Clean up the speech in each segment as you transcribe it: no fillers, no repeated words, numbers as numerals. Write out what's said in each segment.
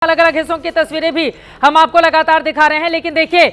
अलग अलग हिस्सों की तस्वीरें भी हम आपको लगातार दिखा रहे हैं। लेकिन देखिए,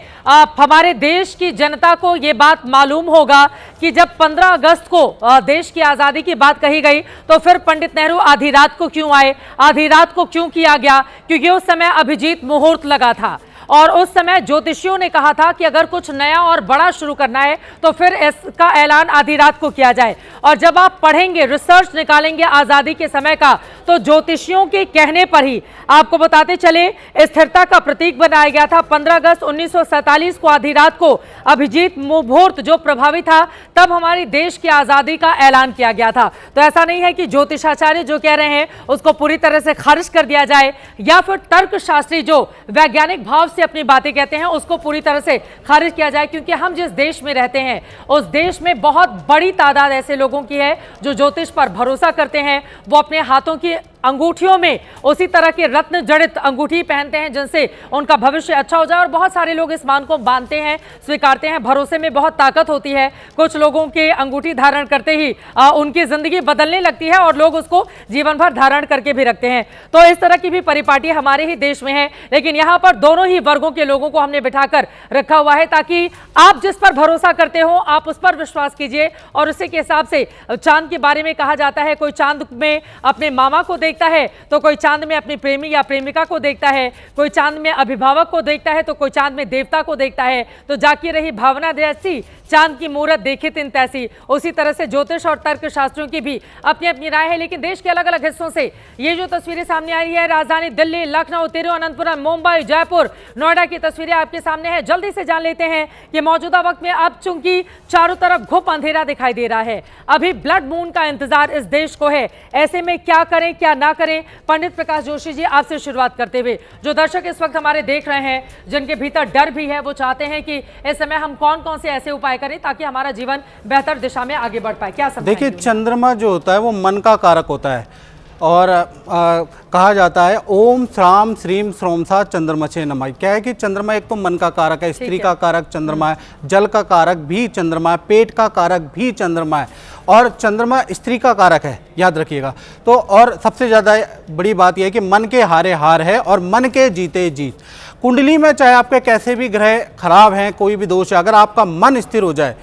हमारे देश की जनता को ये बात मालूम होगा कि जब 15 अगस्त को देश की आज़ादी की बात कही गई तो फिर पंडित नेहरू आधी रात को क्यों आए, आधी रात को क्यों किया गया, क्योंकि उस समय अभिजीत मुहूर्त लगा था और उस समय ज्योतिषियों ने कहा था कि अगर कुछ नया और बड़ा शुरू करना है तो फिर इसका ऐलान आधी रात को किया जाए। और जब आप पढ़ेंगे, रिसर्च निकालेंगे आज़ादी के समय का, तो ज्योतिषियों के कहने पर ही आपको बताते चले स्थिरता का प्रतीक बनाया गया था। 15 अगस्त 1947 को आधी रात को अभिजीत मुहूर्त जो प्रभावी था, तब हमारी देश की आज़ादी का ऐलान किया गया था। तो ऐसा नहीं है कि ज्योतिषाचार्य जो कह रहे हैं उसको पूरी तरह से खारिज कर दिया जाए या फिर तर्कशास्त्री जो वैज्ञानिक भाव से अपनी बातें कहते हैं उसको पूरी तरह से खारिज किया जाए, क्योंकि हम जिस देश में रहते हैं उस देश में बहुत बड़ी तादाद ऐसे लोगों की है जो ज्योतिष पर भरोसा करते हैं। वो अपने हाथों की अंगूठियों में उसी तरह के रत्न जड़ित अंगूठी पहनते हैं जिनसे उनका भविष्य अच्छा हो जाए, और बहुत सारे लोग इस मान को मानते हैं, स्वीकारते हैं। भरोसे में बहुत ताकत होती है। कुछ लोगों के अंगूठी धारण करते ही उनकी जिंदगी बदलने लगती है और लोग उसको जीवन भर धारण करके भी रखते हैं। तो इस तरह की भी परिपाटी हमारे ही देश में है। लेकिन यहाँ पर दोनों ही वर्गों के लोगों को हमने बिठाकर रखा हुआ है ताकि आप जिस पर भरोसा करते हो आप उस पर विश्वास कीजिए। और उसी के हिसाब से चांद के बारे में कहा जाता है, कोई चांद में अपने मामा को देखता है तो कोई चांद में अपनी प्रेमी या प्रेमिका को देखता है, कोई चांद में अभिभावक को देखता है तो कोई चांद में देवता को देखता है। तो जाकी रही भावना जैसी, चांद की मूरत देखे तिन तैसी। उसी तरह से ज्योतिष और तर्क शास्त्रियों की भी अपनी अपनी राय है। लेकिन देश के अलग अलग हिस्सों से ये जो तस्वीरें सामने आई है, राजधानी दिल्ली, लखनऊ, तिरुवनंतपुरम, मुंबई, जयपुर, नोएडा की तस्वीरें आपके सामने है। जल्दी से जान लेते हैं कि मौजूदा वक्त में अब चूंकि चारों तरफ घुप अंधेरा दिखाई दे रहा है, अभी ब्लड मून का इंतजार इस देश को है। ऐसे में क्या करें क्या ना करें, पंडित प्रकाश जोशी जी आपसे शुरुआत करते हुए, जो दर्शक इस वक्त हमारे देख रहे हैं जिनके भीतर डर भी है, वो चाहते हैं कि इस समय हम कौन कौन से ऐसे उपाय करें ताकि हमारा जीवन बेहतर दिशा में आगे बढ़ पाए, क्या समझाएंगे? देखिए, चंद्रमा जो होता है वो मन का कारक होता है और कहा जाता है ओम श्राम श्रीम श्रोमसा चंद्रमसे नमः। क्या है कि चंद्रमा एक तो मन का कारक है, स्त्री का कारक चंद्रमा है, जल का कारक भी चंद्रमा है, पेट का कारक भी चंद्रमा है और चंद्रमा स्त्री का कारक है, याद रखिएगा। तो और सबसे ज़्यादा बड़ी बात यह है कि मन के हारे हार है और मन के जीते जीत। कुंडली में चाहे आपके कैसे भी ग्रह खराब हैं, कोई भी दोष है, अगर आपका मन स्थिर हो जाए,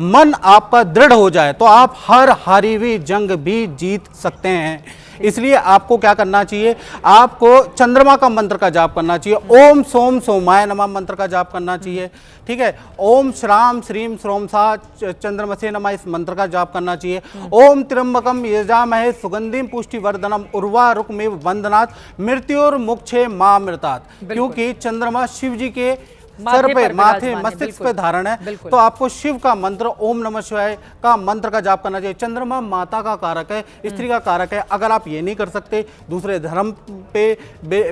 मन आपका दृढ़ हो जाए, तो आप हर हारी हुई जंग भी जीत सकते हैं। इसलिए आपको क्या करना चाहिए, आपको चंद्रमा का मंत्र का जाप करना चाहिए। ओम सोम सोमाय नमः मंत्र का जाप करना चाहिए, ठीक है। ओम श्राम श्रीम श्रोमसा चंद्रमसे नमः इस मंत्र का जाप करना चाहिए। ओम त्र्यंबकम यजामहे सुगंधिम पुष्टिवर्धनम उर्वारुकमिव वंदनात् मृत्युर्मुक्षे मामृतात्। क्योंकि चंद्रमा शिव जी के सर पे, माथे, मस्तिष्क पे धारण है, तो आपको शिव का मंत्र ओम नमः शिवाय का मंत्र का जाप करना चाहिए। चंद्रमा माता का कारक है, स्त्री का कारक है। अगर आप ये नहीं कर सकते, दूसरे धर्म पे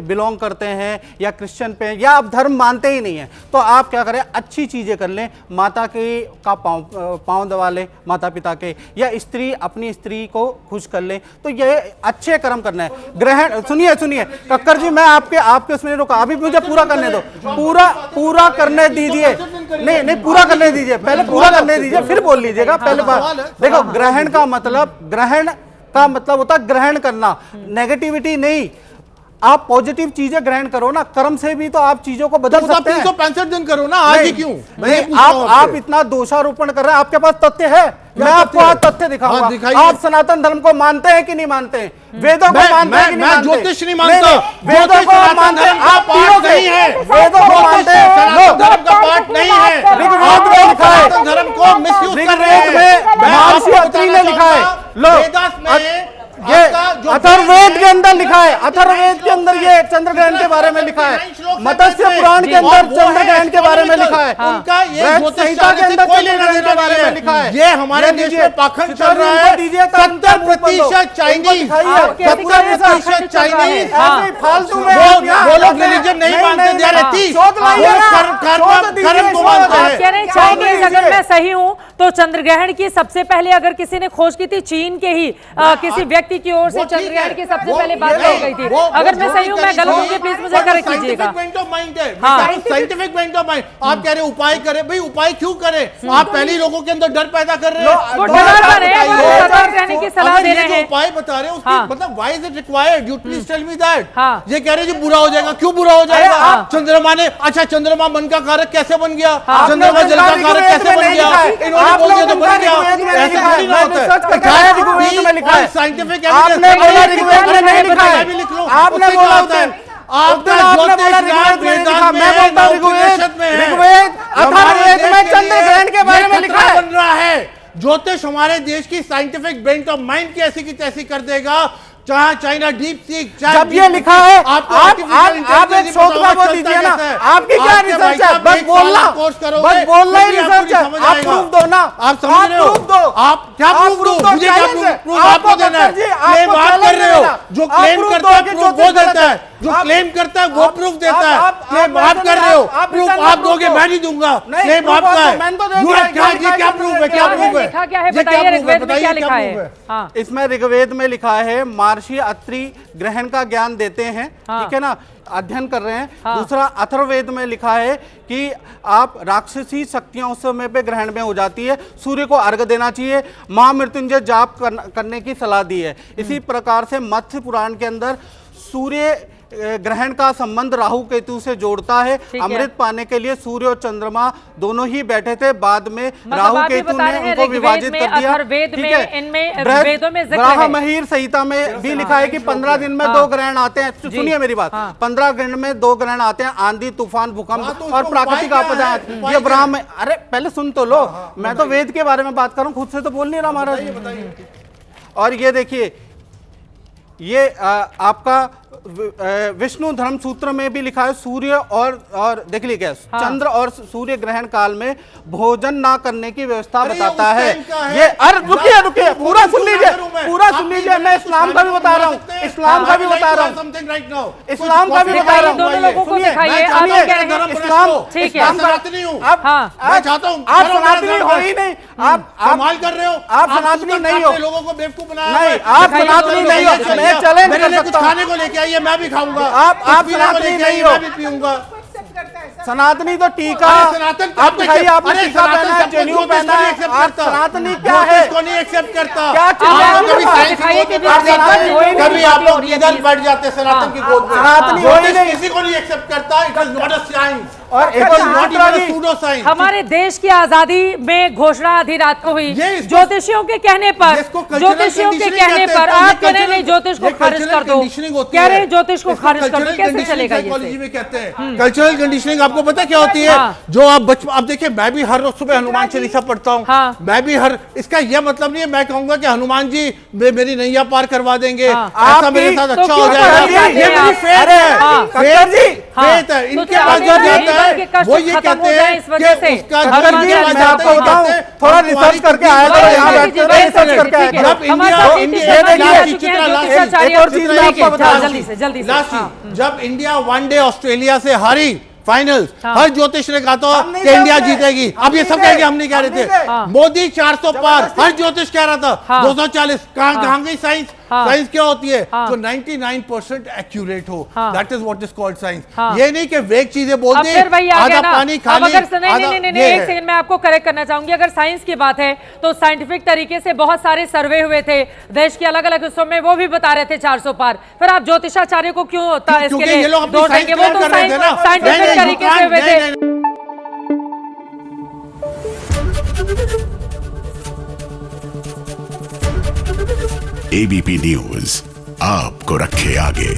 बिलोंग करते हैं या क्रिश्चियन पे, या आप धर्म मानते ही नहीं है, तो आप क्या करें, अच्छी चीजें कर लें। माता के का पाँव दबा लें, माता पिता के, या स्त्री अपनी स्त्री को खुश कर लें। तो ये अच्छे कर्म करना है। ग्रहण सुनिए कक्कर जी, मैं आपके उसमें रुका, अभी मुझे पूरा करने दो, पूरा करने दीजिए। नहीं, पूरा करने दीजिए, पहले पूरा करने दीजिए, फिर बोल लीजिएगा। पहले बात देखो, ग्रहण का मतलब होता है ग्रहण करना, नेगेटिविटी नहीं। आप पॉजिटिव चीजें ग्रहण करो ना, कर्म से भी तो आप चीजों को बदल सकते हैं। 365 दिन करो ना, आज ही क्यों? आप इतना दोषारोपण कर रहे हैं, आपके पास तथ्य है, मैं आपको आज तथ्य दिखाऊंगा। आप सनातन धर्म को मानते हैं कि नहीं मानते हैं? वेदों को मानते हैं कि नहीं मानते? ज्योतिष नहीं मानता, वेदों को मानते हैं, आप तीनों नहीं है, वेदों को मानते हैं, धर्म का पाठ नहीं है। ऋग्वेद में लिखा है, धर्म को मिसयूज कर रहे ऋग्वेद में महर्षि अत्रि ने लिखा है, लो ये अथर्ववेद के अंदर लिखा है, अथर्ववेद के अंदर ये चंद्र ग्रहण के बारे में लिखा है, मत्स्य पुराण के अंदर चंद्र ग्रहण के बारे में लिखा है, उनका ये संहिता के अंदर कोई लेना देना के बारे में लिखा है। ये हमारे देश में पाखंड चल रहा है। 70% चाइनीज, 70% चाइनीज फालतू में वो लोग रिलीजन नहीं मानते, दे रहे 30 शोध लाइए ना, कर्म को मानते आप हैं। कह रहे हैं चाइनीज, अगर मैं सही हूं तो चंद्रग्रहण की सबसे पहले अगर किसी ने खोज की थी चीन के ही किसी व्यक्ति की ओर से चंद्रग्रहण की सबसे पहले बात कही गई थी। अगर मैं सही हूं, मैं गलत हूं, तो प्लीज मुझे करेक्ट कीजिएगा। साइंटिफिक माइंड ऑफ माइंड आप कह रहे हो उपाय करें, भाई उपाय क्यों करें? आप पहले ही लोगों के अंदर डर पैदा कर रहे वो हो। डरा कर रहे हैं, वो सतर्क रहने की सलाह दे रहे हैं। उपाय बता रहे हो उसकी हाँ। मतलब why is it required? You please tell me that. हाँ। ये कह रहे हैं जी बुरा हो जाएगा, क्यों बुरा हो जाएगा? चंद्रमा ने, अच्छा चंद्रमा मन का कारक कैसे बन गया? चंद्रमा जल का कारक कैसे बन गया? इन्होंने बोल दिया तो बन गया। ऐसे थोड़ी ना होता है। साइंटिफिक आपने बोला ऋग्वेद में नहीं लिखा है। लिख लो, आपने बोला उस दिन, आपका आपने बोला ऋग्वेद में नहीं लिखा। मैं बोलता हूं ऋग्वेद अथर्ववेद में चंद्रग्रहण के बारे में लिखा है। बन रहा है। ज्योतिष हमारे देश की साइंटिफिक बेंट ऑफ माइंड की ऐसी की तैसी कर देगा। चाहे चाइना डीप सीक, जब ये लिखा है आप एक शोध का वो दीजिए ना, आपकी क्या रिसर्च है? बस बोलना, बस बोलना ही रिसर्च है। आप प्रूफ दो ना, आप समझ रहे हो? आप क्या प्रूफ दो? मुझे क्या प्रूफ आपको देना है? क्लेम आप कर रहे हो, जो क्लेम करता है प्रूफ वो देता है, जो क्लेम करता है वो प्रूफ देता है। क्लेम आप कर रहे हो, प्रूफ आप दोगे, मैं नहीं दूंगा। क्लेम आपका है। क्या प्रूफ है? क्या प्रूफ है? लिखा क्या है बताइए, ऋग्वेद में क्या लिखा है? हाँ, इसमें ऋग्वेद में लिखा है महर्षि अत्रि ग्रहण का ज्ञान देते हैं, ठीक है ना, अध्ययन कर रहे हैं। दूसरा अथर्ववेद में लिखा है कि आप राक्षसी शक्तियां उस समय पे ग्रहण में हो जाती है, सूर्य को अर्घ देना चाहिए, महामृत्युंजय जाप करने की सलाह दी है। इसी प्रकार से मत्स्य पुराण के अंदर सूर्य ग्रहण का संबंध राहु केतु से जोड़ता है। अमृत पाने के लिए सूर्य और चंद्रमा दोनों ही बैठे थे, बाद में राहु केतु ने उनको विभाजित कर दिया। ब्राह्मण महीर संहिता में भी लिखा है कि 15 दिन में 2 ग्रहण आते हैं। सुनिए मेरी बात, 15 दिन में 2 ग्रहण आते हैं, आंधी तूफान भूकंप और प्राकृतिक आपदा। ये ब्राह्मण, अरे पहले सुन तो लो, मैं तो वेद के बारे में बात करूं, खुद से तो बोल नहीं रहा महाराज। और ये देखिए, ये आपका विष्णु धर्म सूत्र में भी लिखा है सूर्य और देख लीजिए चंद्र और सूर्य ग्रहण काल में भोजन ना करने की व्यवस्था बताता है। ये अरे रुकिए पूरा सुन लीजिए, मैं इस्लाम का भी बता रहा हूँ, इस्लाम का भी बता रहा हूँ, इस्लाम का भी बता रहा हूँ। दोनों लोगों को दिखाइए, इस्लाम ठीक है, सनातनी हूँ, मैं चाहता हूँ आप सनातनी हो ही नहीं, आप कमाल कर रहे हो, आप सनातनी नहीं हो, लोगों को बेवकूफ बनाया नहीं, आप सनातनी नहीं हो। मैं चैलेंज कर सकता हूं, खाने को लेके आइए, मैं भी खाऊंगा। आप सनातनी नहीं हो, मैं भी पीऊंगा। सनातनी तो टीका, सनातन आप दिखाइए, आपने टीका पहना है, जनेऊ पहना है, आप सनातनी क्या है? इसको नहीं एक्सेप्ट करता। क्या कभी आप लोग इधर बैठ जाते सनातन की गोद में। सनातनी किसी को नहीं एक्सेप्ट करता। It is not a science और एक हमारे देश की आजादी में घोषणा आधी रात को हुई, ज्योतिषियों के कहने पर, आप कह रहे ज्योतिष को खारिज कर दो, कह रहे ज्योतिष को खारिज कर दो, कैसे चलेगा ये? साइकोलॉजी में कहते हैं कल्चरल कंडीशनिंग। आपको पता क्या होती है? जो आप बचपन, अब देखिए मैं भी हर रोज सुबह हनुमान चालीसा पढ़ता हूँ, मैं भी हर, इसका यह मतलब नहीं है मैं कहूंगा कि हनुमान जी मेरी नैया पार करवा देंगे, ऐसा मेरे साथ अच्छा हो जाएगा। ये मेरी फेथ है, फेथ है। इनके पास जो जाता है वो ये कहते हैं कि उसका अगर जी मैं आपको बताऊं, थोड़ा रिसर्च करके आया करो, यहाँ बैठ के रिसर्च करके आया करो। जब इंडिया वनडे ऑस्ट्रेलिया से हारी फाइनल्स, हर ज्योतिष ने कहा था कि इंडिया जीतेगी। अब ये सब कहेंगे हम नहीं कह रहे थे। मोदी 400 पार, हर ज्योतिष कह रहा था 240। कहां गई साइंस? साइंस क्या होती है? जो 99% एक्यूरेट हो, that is what is called science. ये नहीं कि वेग चीजें बोल दी, आधा पानी खाली। नहीं, एक सेकंड मैं आपको करेक्ट करना चाहूंगी। अगर साइंस की बात है तो साइंटिफिक तरीके से बहुत सारे सर्वे हुए थे देश के अलग अलग हिस्सों में, वो भी बता रहे थे 400 पार। फिर आप ज्योतिषाचार्य को क्यों होता है इसके लिए दोष देंगे? वो तो साइंटिफिक तरीके से हुए थे। एबीपी न्यूज आपको रखे आगे।